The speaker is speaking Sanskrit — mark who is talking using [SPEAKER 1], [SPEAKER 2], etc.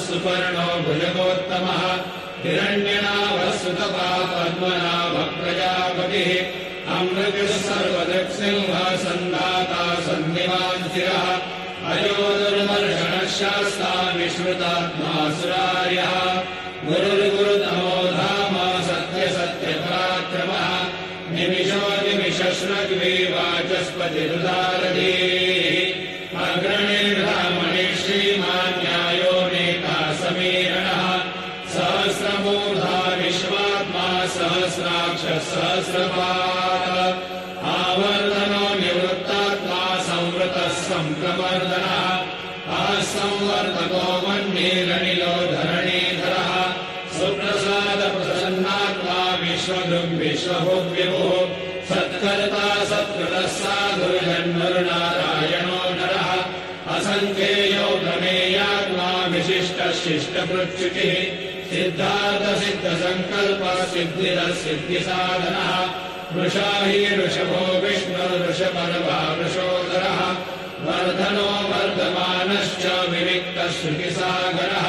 [SPEAKER 1] सुपर्णो भुजगोत्तमः हिरण्यनाभः सुतपः पद्मनाभः प्रजापतिः अमृतः सर्वदक्षिंहः सन्दाता सन्निवाञ्चिरः अयो दुर्मर्षणः शास्ता विश्रुतात्मा सुरार्यः गुरुर्गुरुतमो धाम सत्यसत्यपराक्रमः निमिषो निमिषश्रग्विवाचस्पतिरुदारधीः अग्रणिर्ब्राह्मणे श्रीमान् न्यायो नेता समीरणः सहस्रमूर्धा विश्वात्मा सहस्राक्षः सहस्रपात् आवर्तनो निवृत्तात्मा संवृतः संप्रवर्धनः असंवर्तको मन्येरनिलो धरणीधरः सुप्रसादप्रसन्नात्मा विश्वभुग्विश्वभुग्विभुः सत्कर्ता सत्कृतः साधुर्जन्मरुनारायणो नरः असङ्ख्येयो प्रमेयात्मा विशिष्टः शिष्टपृच्छुचिः सिद्धार्थसिद्धसङ्कल्पः सिद्धिरः सिद्धिसाधनः वृषा हि ऋषभो विष्णुर्वृषपर्वा वृषोदरः वर्धनो वर्धमानश्च विविक्तः श्रुतिसागरः